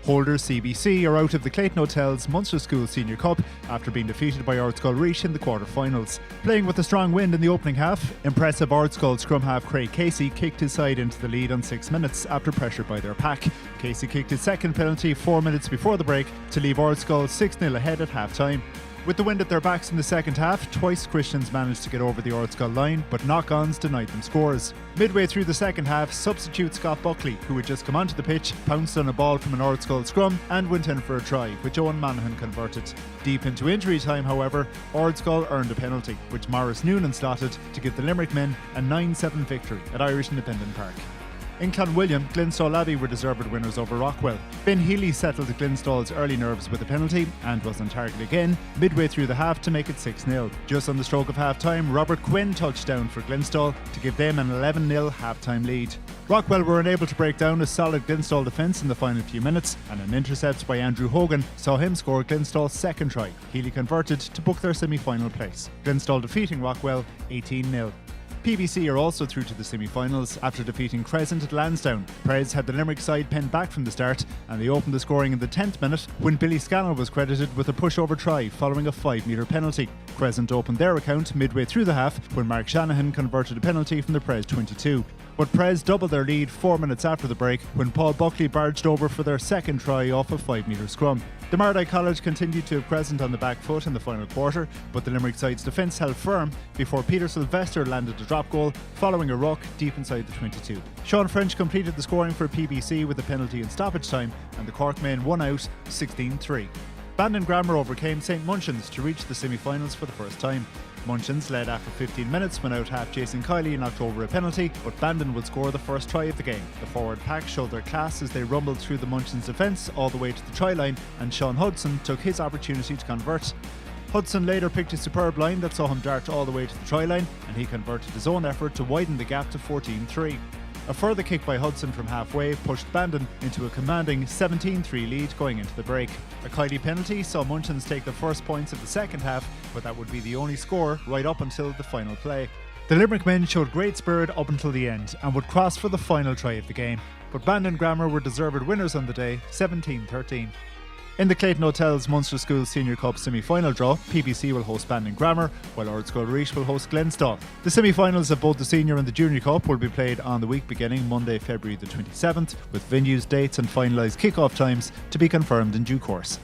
Holders CBC are out of the Clayton Hotel's Munster Schools Senior Cup after being defeated by Ardscoil in the quarter-finals. Playing with a strong wind in the opening half, impressive Ardscoil scrum half Craig Casey kicked his side into the lead on 6 minutes after pressure by their pack. Casey kicked his second penalty 4 minutes before the break to leave Ardscoil 6-0 ahead at half-time. With the wind at their backs in the second half, twice Christians managed to get over the Ardscoil line, but knock-ons denied them scores. Midway through the second half, substitute Scott Buckley, who had just come onto the pitch, pounced on a ball from an Ardscoil scrum and went in for a try, which Owen Monaghan converted. Deep into injury time, however, Ardscoil earned a penalty, which Maurice Noonan slotted to give the Limerick men a 9-7 victory at Irish Independent Park. In Clonwilliam, Glenstal Abbey were deserved winners over Rockwell. Ben Healy settled Glenstal's early nerves with a penalty and was on target again midway through the half to make it 6-0. Just on the stroke of half-time, Robert Quinn touched down for Glenstal to give them an 11-0 half-time lead. Rockwell were unable to break down a solid Glenstal defence in the final few minutes, and an intercept by Andrew Hogan saw him score Glenstal's second try. Healy converted to book their semi-final place. Glenstal defeating Rockwell 18-0. PBC are also through to the semi-finals after defeating Crescent at Lansdowne. Prez had the Limerick side penned back from the start, and they opened the scoring in the 10th minute when Billy Scannell was credited with a pushover try following a 5-metre penalty. Crescent opened their account midway through the half when Mark Shanahan converted a penalty from the Prez 22. But Prez doubled their lead 4 minutes after the break when Paul Buckley barged over for their second try off a 5-metre scrum. The Mardai College continued to have Crescent on the back foot in the final quarter, but the Limerick side's defence held firm before Peter Sylvester landed a drop goal following a ruck deep inside the 22. Sean French completed the scoring for PBC with a penalty in stoppage time, and the Cork men won out 16-3. Bandon Grammar overcame St Munchins to reach the semi-finals for the first time. Munchins led after 15 minutes when out half Jason Kiley knocked over a penalty, but Bandon would score the first try of the game. The forward pack showed their class as they rumbled through the Munchins defence all the way to the try line, and Sean Hudson took his opportunity to convert. Hudson later picked a superb line that saw him dart all the way to the try line, and he converted his own effort to widen the gap to 14-3. A further kick by Hudson from halfway pushed Bandon into a commanding 17-3 lead going into the break. A Kiley penalty saw Munchins take the first points of the second half, but that would be the only score right up until the final play. The Limerick men showed great spirit up until the end and would cross for the final try of the game, but Bandon Grammar were deserved winners on the day, 17-13. In the Clayton Hotel's Munster Schools Senior Cup semi-final draw, PBC will host Bandon Grammar, while Ardscoil will host Glenstal. The semi-finals of both the Senior and the Junior Cup will be played on the week beginning Monday, February the 27th, with venues, dates and finalised kick-off times to be confirmed in due course.